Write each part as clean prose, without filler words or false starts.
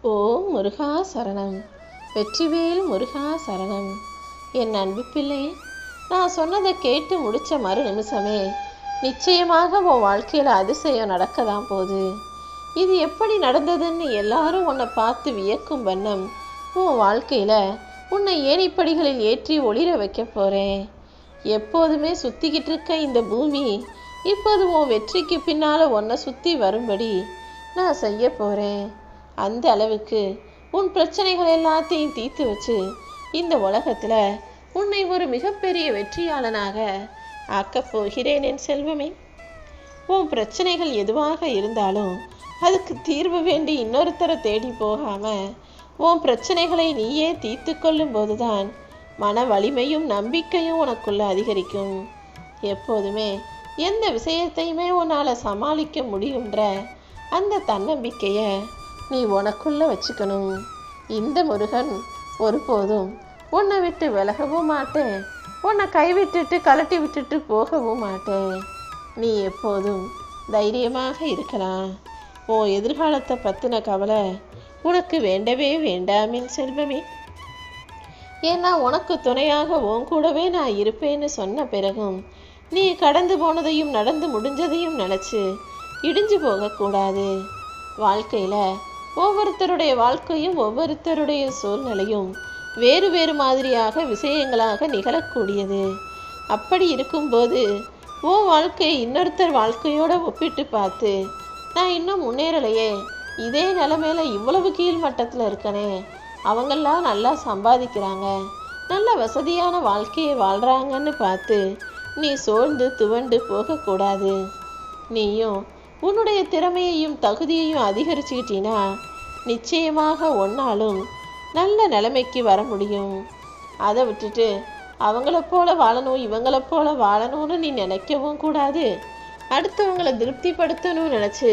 ஓம் முருகா சரணம். வெற்றிவேல் முருகா சரணம். என் அன்பு பிள்ளையே, நான் சொன்னதை கேட்டு முடித்த மறு நிமிஷமே நிச்சயமாக உன் வாழ்க்கையில் அதிசயம் நடக்க தான் போகுது. இது எப்படி நடந்ததுன்னு எல்லாரும் உன்னை பார்த்து வியக்கும் வண்ணம் உன் வாழ்க்கையில் உன்னை ஏணிப்படிகளில் ஏற்றி ஒளிர வைக்க போகிறேன். எப்போதுமே சுற்றிக்கிட்டு இருக்க இந்த பூமி இப்போது உன் வெற்றிக்கு பின்னால் உன்னை சுற்றி வரும்படி நான் செய்ய போகிறேன். அந்த அளவுக்கு உன் பிரச்சனைகள் எல்லாத்தையும் தீர்த்து வச்சு இந்த உலகத்தில் உன்னை ஒரு மிகப்பெரிய வெற்றியாளனாக ஆக்கப் போகிறேன் என் செல்வமே. உன் பிரச்சனைகள் எதுவாக இருந்தாலும் அதுக்கு தீர்வு வேண்டி இன்னொருத்தரை தேடி போகாமல் உன் பிரச்சனைகளை நீயே தீர்த்து கொள்ளும் போதுதான் மன வலிமையும் நம்பிக்கையும் உனக்குள்ள அதிகரிக்கும். எப்போதுமே எந்த விஷயத்தையுமே உன்னால் சமாளிக்க முடியுன்ற அந்த தன்னம்பிக்கையை நீ உனக்குள்ள வச்சுக்கணும். இந்த முருகன் ஒருபோதும் உன்னை விட்டு விலகவும் மாட்டேன், உன்னை கைவிட்டுட்டு கலட்டி விட்டுட்டு போகவும் மாட்டேன். நீ எப்போதும் தைரியமாக இருக்கலாம். உன் எதிர்காலத்தை பற்றின கவலை உனக்கு வேண்டவே வேண்டாமின் செல்வமே. ஏன்னா உனக்கு துணையாக உன் கூடவே நான் இருப்பேன்னு சொன்ன பிறகும் நீ கடந்து போனதையும் நடந்து முடிஞ்சதையும் நினச்சி இடிஞ்சு போகக்கூடாது. வாழ்க்கையில் ஒவ்வொருத்தருடைய வாழ்க்கையும் ஒவ்வொருத்தருடைய சூழ்நிலையும் வேறு வேறு மாதிரியாக விஷயங்களாக நிகழக்கூடியது. அப்படி இருக்கும்போது உன் வாழ்க்கையை இன்னொருத்தர் வாழ்க்கையோடு ஒப்பிட்டு பார்த்து நான் இன்னும் முன்னேறலையே, இதே நிலைமையில இவ்வளவு கீழ் மட்டத்தில் இருக்கனே, அவங்கெல்லாம் நல்லா சம்பாதிக்கிறாங்க, நல்ல வசதியான வாழ்க்கையை வாழ்கிறாங்கன்னு பார்த்து நீ சோர்ந்து துவண்டு போகக்கூடாது. நீயும் உன்னுடைய திறமையையும் தகுதியையும் அதிகரிச்சுக்கிட்டீன்னா நிச்சயமாக ஒன்னாலும் நல்ல நிலைமைக்கு வர முடியும். அதை விட்டுட்டு அவங்கள போல வாழணும் இவங்கள போல வாழணும்னு நீ நினைக்கவும் கூடாது. அடுத்தவங்களை திருப்திப்படுத்தணும்னு நினச்சி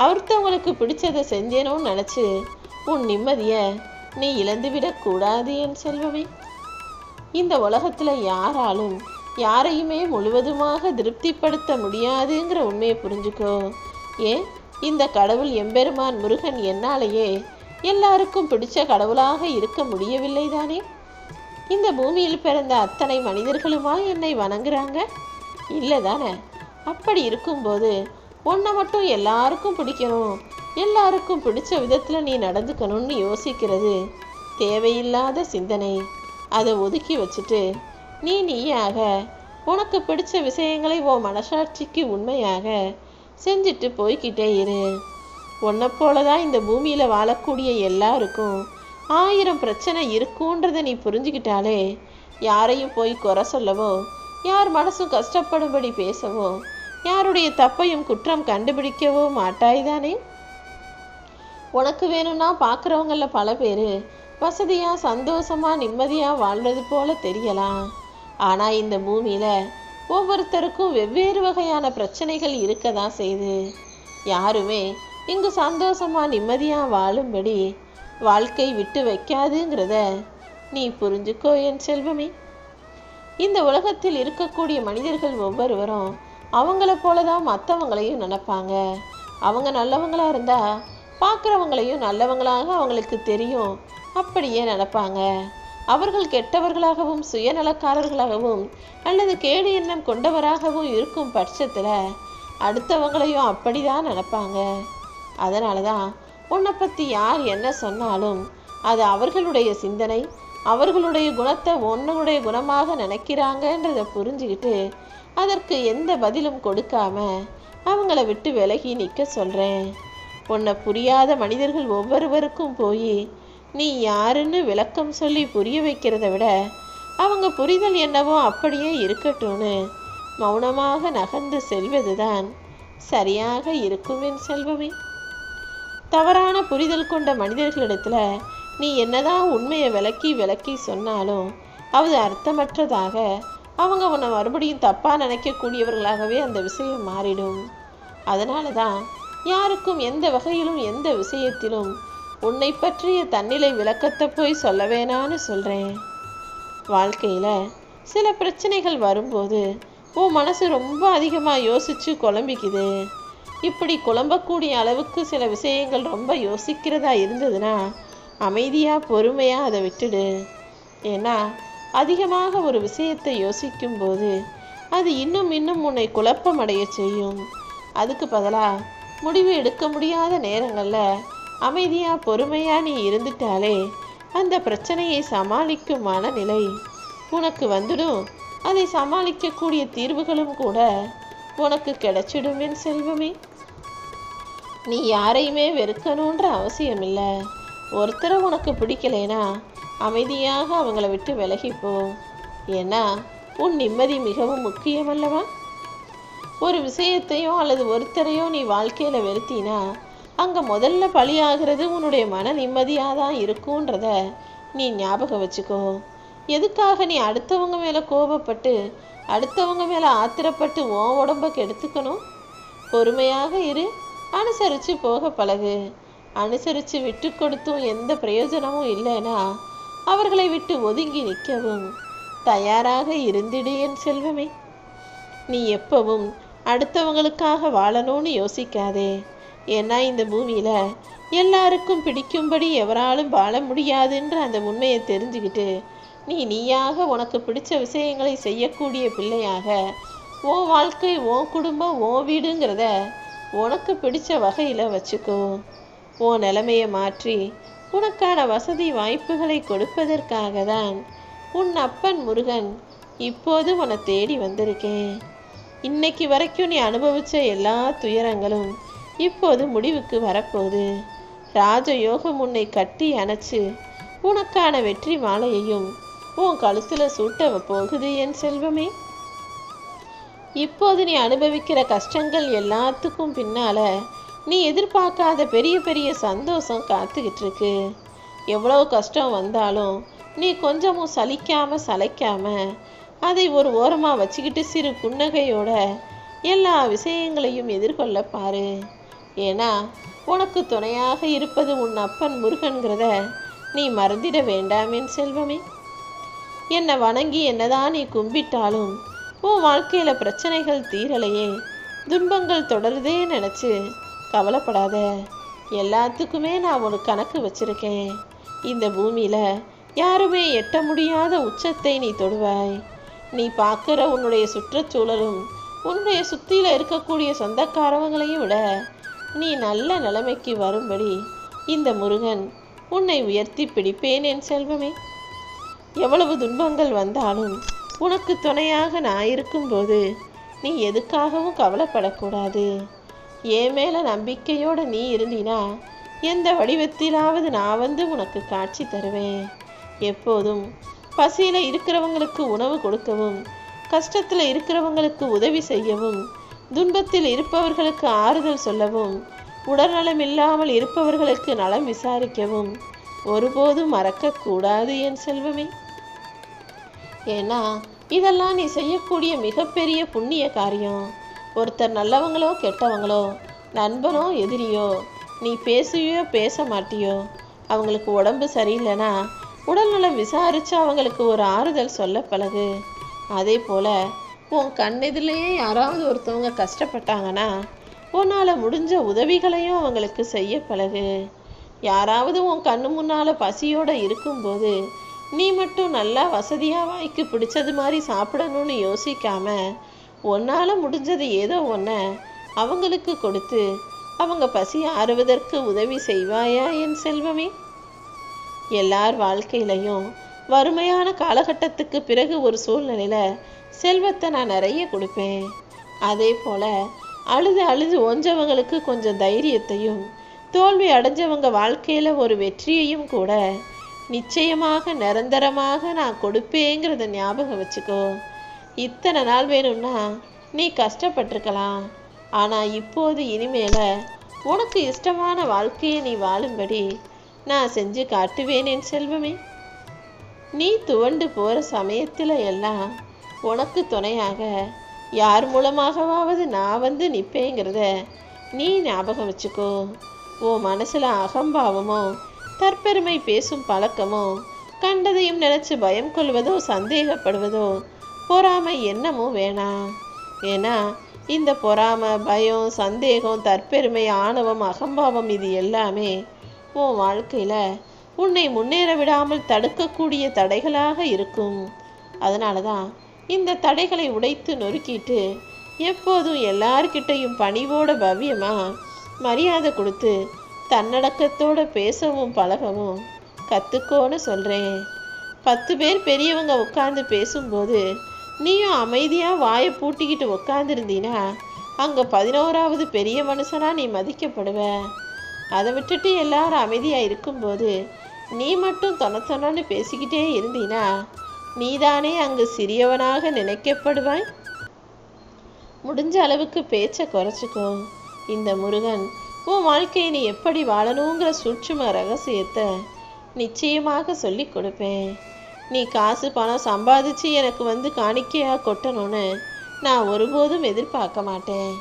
அடுத்தவங்களுக்கு பிடிச்சதை செஞ்சேனும்னு நினச்சி உன் நிம்மதியை நீ இழந்துவிடக்கூடாது என் செல்வமே. இந்த உலகத்தில் யாராலும் யாரையுமே முழுவதுமாக திருப்திப்படுத்த முடியாதுங்கிற உண்மையை புரிஞ்சுக்கோ. ஏன் இந்த கடவுள் எம்பெருமான் முருகன் என்னாலேயே எல்லாருக்கும் பிடிச்ச கடவுளாக இருக்க முடியவில்லை தானே? இந்த பூமியில் பிறந்த அத்தனை மனிதர்களுமா என்னை வணங்குறாங்க? இல்லை தானே? அப்படி இருக்கும்போது உன்னை மட்டும் எல்லாருக்கும் பிடிக்கணும், எல்லாருக்கும் பிடிச்ச விதத்தில் நீ நடந்துக்கணும்னு யோசிக்கிறது தேவையில்லாத சிந்தனை. அதை ஒதுக்கி வச்சுட்டு நீயாக உனக்கு பிடிச்ச விஷயங்களை உன் மனசாட்சிக்கு உண்மையாக செஞ்சுட்டு போய்கிட்டே இரு. உன்னை போலதான் இந்த பூமியில் வாழக்கூடிய எல்லாருக்கும் 1000 பிரச்சனை இருக்குன்றதை நீ புரிஞ்சுக்கிட்டாலே யாரையும் போய் குறை சொல்லவோ, யார் மனசும் கஷ்டப்படும்படி பேசவோ, யாருடைய தப்பையும் குற்றம் கண்டுபிடிக்கவோ மாட்டாய்தானே? உனக்கு வேணும்னா பார்க்குறவங்கள பல பேர் வசதியாக சந்தோஷமாக நிம்மதியாக வாழ்றது போல தெரியலாம். ஆனால் இந்த பூமியில் ஒவ்வொருத்தருக்கும் வெவ்வேறு வகையான பிரச்சனைகள் இருக்க தான் செய்யுது. யாருமே இங்கு சந்தோஷமாக நிம்மதியாக வாழும்படி வாழ்க்கை விட்டு வைக்காதுங்கிறத நீ புரிஞ்சுக்கோ என் செல்வமே. இந்த உலகத்தில் இருக்கக்கூடிய மனிதர்கள் ஒவ்வொருவரும் அவங்கள போல தான் மற்றவங்களையும் நினைப்பாங்க. அவங்க நல்லவங்களாக இருந்தால் பார்க்குறவங்களையும் நல்லவங்களாக அவங்களுக்கு தெரியும், அப்படியே நினைப்பாங்க. அவர்கள் கெட்டவர்களாகவும் சுயநலக்காரர்களாகவும் அல்லது கேடு எண்ணம் கொண்டவராகவும் இருக்கும் பட்சத்தில் அடுத்தவங்களையும் அப்படிதான் நினைப்பாங்க. அதனால தான் உன்னை பற்றி யார் என்ன சொன்னாலும் அது அவர்களுடைய சிந்தனை, அவர்களுடைய குணத்தை உன்னுடைய குணமாக நினைக்கிறாங்கன்றதை புரிஞ்சுக்கிட்டு அதற்கு எந்த பதிலும் கொடுக்காம அவங்கள விட்டு விலகி நிற்க சொல்கிறேன். உன்னை புரியாத மனிதர்கள் ஒவ்வொருவருக்கும் போய் நீ யாருன்னு விளக்கம் சொல்லி புரிய வைக்கிறத விட அவங்க புரிதல் என்னவோ அப்படியே இருக்கட்டும்னு மௌனமாக நகர்ந்து செல்வதுதான் சரியாக இருக்கும் என் செல்வமே. தவறான புரிதல் கொண்ட மனிதர்களிடத்துல நீ என்னதான் உண்மையை விளக்கி சொன்னாலும் அது அர்த்தமற்றதாக அவங்க உன்னை மறுபடியும் தப்பாக நினைக்கக்கூடியவர்களாகவே அந்த விஷயம் மாறிடும். அதனால தான் யாருக்கும் எந்த வகையிலும் எந்த விஷயத்திலும் உன்னை பற்றிய தன்னிலை விளக்கத்தை போய் சொல்ல வேணான்னு சொல்கிறேன். வாழ்க்கையில் சில பிரச்சனைகள் வரும்போது உன் மனசு ரொம்ப அதிகமாக யோசித்து குழம்பிக்குது. இப்படி குழம்பக்கூடிய அளவுக்கு சில விஷயங்கள் ரொம்ப யோசிக்கிறதா இருந்ததுன்னா அமைதியாக பொறுமையாக அதை விட்டுடு. ஏன்னா அதிகமாக ஒரு விஷயத்தை யோசிக்கும் போது அது இன்னும் இன்னும் உன்னை குழப்பமடைய செய்யும். அதுக்கு பதிலாக முடிவு எடுக்க முடியாத நேரங்களில் அமைதியாக பொறுமையாக நீ இருந்துட்டாலே அந்த பிரச்சனையை சமாளிக்கும் மனநிலை உனக்கு வந்துடும். அதை சமாளிக்கக்கூடிய தீர்வுகளும் கூட உனக்கு கிடைச்சிடும் என் செல்வமே. நீ யாரையுமே வெறுக்கணுன்ற அவசியம் இல்லை. ஒருத்தரை உனக்கு பிடிக்கலைனா அமைதியாக அவங்கள விட்டு விலகிப்போ. ஏன்னா உன் நிம்மதி மிகவும் முக்கியம் அல்லவா? ஒரு விஷயத்தையோ அல்லது ஒருத்தரையோ நீ வாழ்க்கையில் வெறுத்தினா அங்கே முதல்ல பலியாகிறது உன்னுடைய மன நிம்மதியாக தான் இருக்குன்றத நீ ஞாபகம் வச்சுக்கோ. எதுக்காக நீ அடுத்தவங்க மேலே கோபப்பட்டு அடுத்தவங்க மேலே ஆத்திரப்பட்டு உன் உடம்ப கெடுத்துக்கணும்? பொறுமையாக இரு, அனுசரித்து போக பழகு. அனுசரித்து விட்டு கொடுத்தும் எந்த பிரயோஜனமும் இல்லைன்னா அவர்களை விட்டு ஒதுங்கி நிற்கவும் தயாராக இருந்திடு என் செல்வமே. நீ எப்பவும் அடுத்தவங்களுக்காக வாழணும்னு யோசிக்காதே. ஏன்னா இந்த பூமியில் எல்லாருக்கும் பிடிக்கும்படி எவராலும் வாழ முடியாதுன்ற அந்த உண்மையை தெரிஞ்சுக்கிட்டு நீயாக உனக்கு பிடிச்ச விஷயங்களை செய்யக்கூடிய பிள்ளையாக உன் வாழ்க்கை, உன் குடும்பம், உன் வீடுங்கிறத உனக்கு பிடிச்ச வகையில் வச்சுக்கோ. உன் நிலைமையை மாற்றி உனக்கான வசதி வாய்ப்புகளை கொடுப்பதற்காக தான் உன் அப்பன் முருகன் இப்போது உன்னை தேடி வந்திருக்கேன். இன்னைக்கு வரைக்கும் நீ அனுபவிச்ச எல்லா துயரங்களும் இப்போது முடிவுக்கு வரப்போகுது. ராஜயோகம் உன்னை கட்டி அணைச்சு உனக்கான வெற்றி மாலையையும் உன் கழுத்தில் சூட்ட போகுது என் செல்வமே. இப்போது நீ அனுபவிக்கிற கஷ்டங்கள் எல்லாத்துக்கும் பின்னால நீ எதிர்பார்க்காத பெரிய பெரிய சந்தோஷம் காத்துக்கிட்டு இருக்கு. எவ்வளோ கஷ்டம் வந்தாலும் நீ கொஞ்சமும் சளைக்காம அதை ஒரு ஓரமாக வச்சுக்கிட்டு சிறு புன்னகையோட எல்லா விஷயங்களையும் எதிர்கொள்ள பாரு. ஏன்னா உனக்கு துணையாக இருப்பது உன் அப்பன் முருகன்கிறத நீ மறந்திட வேண்டாம் என் செல்வமே. என்னை வணங்கி என்னதான் நீ கும்பிட்டாலும் உன் வாழ்க்கையில் பிரச்சனைகள் தீரலையே, துன்பங்கள் தொடருதே நினச்சி கவலைப்படாத. எல்லாத்துக்குமே நான் ஒரு கணக்கு வச்சிருக்கேன். இந்த பூமியில் யாருமே எட்ட முடியாத உச்சத்தை நீ தொடுவாய். நீ பார்க்குற உன்னுடைய சுற்றுச்சூழலும் உன்னுடைய சுற்றியில் இருக்கக்கூடிய சொந்தக்காரவங்களையும் விட நீ நல்ல நிலைமைக்கு வரும்படி இந்த முருகன் உன்னை உயர்த்தி பிடிப்பேன் என் செல்வமே. எவ்வளவு துன்பங்கள் வந்தாலும் உனக்கு துணையாக நான் இருக்கும்போது நீ எதுக்காகவும் கவலைப்படக்கூடாது. என் மேலே நம்பிக்கையோடு நீ இருந்தினா எந்த வடிவத்திலாவது நான் வந்து உனக்கு காட்சி தருவேன். எப்போதும் பசியில் இருக்கிறவங்களுக்கு உணவு கொடுக்கவும், கஷ்டத்தில் இருக்கிறவங்களுக்கு உதவி செய்யவும், துன்பத்தில் இருப்பவர்களுக்கு ஆறுதல் சொல்லவும், உடல்நலம் இல்லாமல் இருப்பவர்களுக்கு நலம் விசாரிக்கவும் ஒருபோதும் மறக்கக்கூடாது என் செல்வமே. ஏன்னா இதெல்லாம் நீ செய்யக்கூடிய மிகப்பெரிய புண்ணிய காரியம். ஒருத்தர் நல்லவங்களோ கெட்டவங்களோ, நண்பனோ எதிரியோ, நீ பேசுவியோ பேச மாட்டியோ, அவங்களுக்கு உடம்பு சரியில்லைன்னா உடல்நலம் விசாரித்து அவங்களுக்கு ஒரு ஆறுதல் சொல்ல பழகு. அதே போல் உன் கண்ணெதிலேயே யாராவது ஒருத்தவங்க கஷ்டப்பட்டாங்கன்னா உன்னால் முடிஞ்ச உதவிகளையும் அவங்களுக்கு செய்ய பழகு. யாராவது உன் கண்ணு முன்னால் பசியோடு இருக்கும்போது நீ மட்டும் நல்லா வசதியாக வாய்க்கு பிடிச்சது மாதிரி சாப்பிடணும்னு யோசிக்காம உன்னால் முடிஞ்சது ஏதோ ஒன்று அவங்களுக்கு கொடுத்து அவங்க பசி ஆறுவதற்கு உதவி செய்வாயா என் செல்வமே. எல்லார் வாழ்க்கையிலையும் வறுமையான காலகட்டத்துக்கு பிறகு ஒரு சூழ்நிலையில் செல்வத்தை நான் நிறைய கொடுப்பேன். அதே போல் அழுது ஓஞ்சவங்களுக்கு கொஞ்சம் தைரியத்தையும், தோல்வி அடைஞ்சவங்க வாழ்க்கையில் ஒரு வெற்றியையும் கூட நிச்சயமாக நிரந்தரமாக நான் கொடுப்பேங்கிறத ஞாபகம் வச்சுக்கோ. இத்தனை நாள் வேணும்னா நீ கஷ்டப்பட்டிருக்கலாம். ஆனால் இப்போது இனிமேல உனக்கு இஷ்டமான வாழ்க்கையை நீ வாழும்படி நான் செஞ்சு காட்டுவேன் என் செல்வமே. நீ துவண்டு போகிற சமயத்தில் எல்லாம் உனக்கு துணையாக யார் மூலமாகவாவது நான் வந்து நிற்பேங்கிறத நீ ஞாபகம் வச்சுக்கோ. உன் மனசில் அகம்பாவமோ, தற்பெருமை பேசும் பழக்கமோ, கண்டதையும் நினச்சி பயம் கொள்வதோ, சந்தேகப்படுவதோ, பொறாமை எண்ணமோ வேணாம். ஏன்னா இந்த பொறாமை, பயம், சந்தேகம், தற்பெருமை, ஆணவம், அகம்பாவம் இது எல்லாமே உன் வாழ்க்கையில் உன்னை முன்னேற விடாமல் தடுக்கக்கூடிய தடைகளாக இருக்கும். அதனால தான் இந்த தடைகளை உடைத்து நொறுக்கிட்டு எப்போதும் எல்லார்கிட்டையும் பணிவோட பவ்யமாக மரியாதை கொடுத்து தன்னடக்கத்தோடு பேசவும் பழகவும் கற்றுக்கோன்னு சொல்கிறேன். 10 பேர் பெரியவங்க உட்காந்து பேசும்போது நீயும் அமைதியாக வாயை பூட்டிக்கிட்டு உட்காந்துருந்தீன்னா அங்கே 11ஆவது பெரிய மனுஷனாக நீ மதிக்கப்படுவ. அதை விட்டுட்டு எல்லாரும் அமைதியாக இருக்கும்போது நீ மட்டும் தொணத்தொணன்னு பேசிக்கிட்டே இருந்தீன்னா நீதானே அங்கு சிறியவனாக நினைக்கப்படுவாய். முடிஞ்ச அளவுக்கு பேச்சை குறைச்சிக்கோ. இந்த முருகன் உன் வாழ்க்கையை நீ எப்படி வாழணுங்கிற சூட்சும ரகசியத்தை நிச்சயமாக சொல்லி கொடுப்பேன். நீ காசு பணம் சம்பாதிச்சு எனக்கு வந்து காணிக்கையாக கொட்டணும்னு நான் ஒருபோதும் எதிர்பார்க்க மாட்டேன்.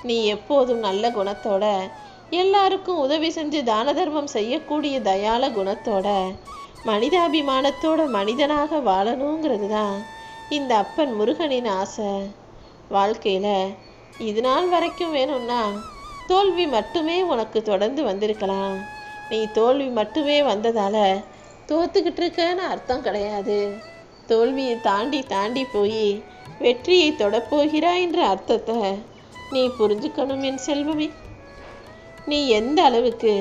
நீ எப்போதும் நல்ல குணத்தோட, எல்லாருக்கும் உதவி செஞ்சு தான தர்மம் செய்யக்கூடிய தயால குணத்தோட, மனிதாபிமானத்தோட மனிதனாக வாழணுங்கிறது தான் இந்த அப்பன் முருகனின் ஆசை. வாழ்க்கையில் இது நாள் வரைக்கும் வேணும்னா தோல்வி மட்டுமே உனக்கு தொடர்ந்து வந்திருக்கலாம். நீ தோல்வி மட்டுமே வந்ததால் தோத்துக்கிட்டு இருக்கன்னு அர்த்தம் கிடையாது. தோல்வியை தாண்டி தாண்டி போய் வெற்றியை தொடப்போகிறாய்ன்ற அர்த்தத்தை நீ புரிஞ்சுக்கணும் என் செல்வமே. நீ எந்த அளவுக்கு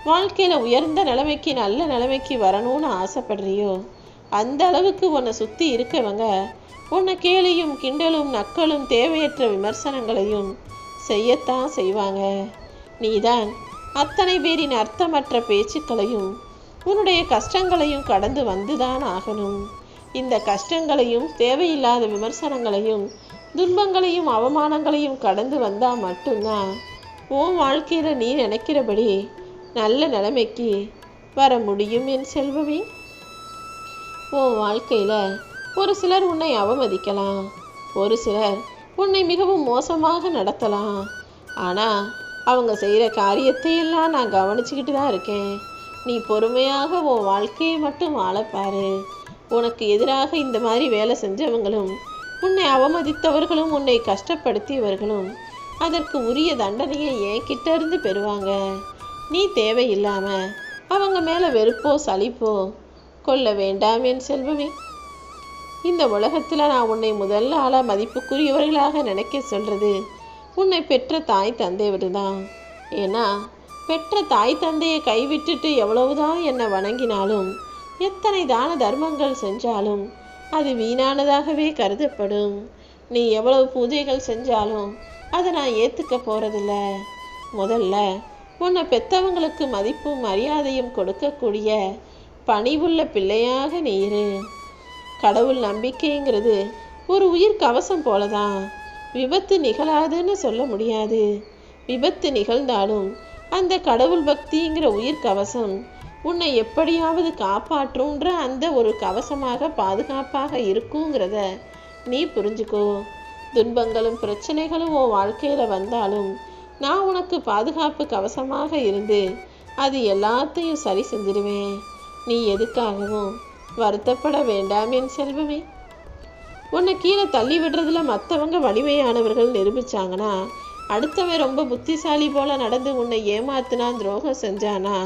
வாழ்க்கையில் உயர்ந்த நிலைமைக்கு நல்ல நிலைமைக்கு வரணும்னு ஆசைப்படுறியோ அந்த அளவுக்கு உன்னை சுற்றி இருக்கவங்க உன்னை கேலியும் கிண்டலும் நக்கலும் தேவையற்ற விமர்சனங்களையும் செய்யத்தான் செய்வாங்க. நீதான் அத்தனை பேரின் அர்த்தமற்ற பேச்சுக்களையும் உன்னுடைய கஷ்டங்களையும் கடந்து வந்துதான் ஆகணும். இந்த கஷ்டங்களையும் தேவையில்லாத விமர்சனங்களையும் துன்பங்களையும் அவமானங்களையும் கடந்து வந்தால் மட்டும்தான் உன் வாழ்க்கையில் நீ நினைக்கிறபடி நல்ல நிலைமைக்கு வர முடியும் என் செல்வமே. உன் வாழ்க்கையில் ஒரு சிலர் உன்னை அவமதிக்கலாம், ஒரு சிலர் உன்னை மிகவும் மோசமாக நடத்தலாம். ஆனால் அவங்க செய்கிற காரியத்தையெல்லாம் நான் கவனிச்சுக்கிட்டு தான் இருக்கேன். நீ பொறுமையாக உன் வாழ்க்கையை மட்டும் வாழப்பாரு. உனக்கு எதிராக இந்த மாதிரி வேலை செஞ்சவங்களும் உன்னை அவமதித்தவர்களும் உன்னை கஷ்டப்படுத்தியவர்களும் அதற்கு உரிய தண்டனையை என்கிட்ட இருந்து பெறுவாங்க. நீ தேவையில்லாமல் அவங்க மேலே வெறுப்போ சலிப்போ கொள்ள வேண்டாம் என் செல்வமே. இந்த உலகத்தில் நான் உன்னை முதல்ல ஆளாக மதிப்புக்குரியவர்களாக நினைக்க சொல்கிறது உன்னை பெற்ற தாய் தந்தை விடுதான். ஏன்னா பெற்ற தாய் தந்தையை கைவிட்டுட்டு எவ்வளவுதான் என்னை வணங்கினாலும் எத்தனை தான தர்மங்கள் செஞ்சாலும் அது வீணானதாகவே கருதப்படும். நீ எவ்வளவு பூஜைகள் செஞ்சாலும் அதை நான் ஏற்றுக்க போகிறதில்ல. முதல்ல உன்னை பெற்றவங்களுக்கு மதிப்பும் மரியாதையும் கொடுக்கக்கூடிய பணிவுள்ள பிள்ளையாக நீ இரு. கடவுள் நம்பிக்கைங்கிறது ஒரு உயிர் கவசம் போலதான். விபத்து நிகழாதுன்னு சொல்ல முடியாது. விபத்து நிகழ்ந்தாலும் அந்த கடவுள் பக்திங்கிற உயிர் கவசம் உன்னை எப்படியாவது காப்பாற்றுன்ற அந்த ஒரு கவசமாக பாதுகாப்பாக இருக்குங்கிறத நீ புரிஞ்சுக்கோ. துன்பங்களும் பிரச்சனைகளும் உன் வாழ்க்கையில் வந்தாலும் நான் உனக்கு பாதுகாப்பு கவசமாக இருந்து அது எல்லாத்தையும் சரி செஞ்சிடுவேன். நீ எதுக்காகவும் வருத்தப்பட வேண்டாம் என் செல்வமே. உன்னை கீழே தள்ளி விடுறதுல மற்றவங்க வலிமையானவர்கள் நிரூபிச்சாங்கன்னா, அடுத்தவன் ரொம்ப புத்திசாலி போல நடந்து உன்னை ஏமாத்தினா துரோகம் செஞ்சானா,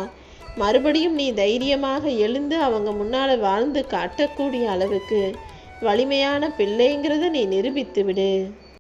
மறுபடியும் நீ தைரியமாக எழுந்து அவங்க முன்னால் வாழ்ந்து காட்டக்கூடிய அளவுக்கு வலிமையான பிள்ளைங்கிறத நீ நிரூபித்து விடு.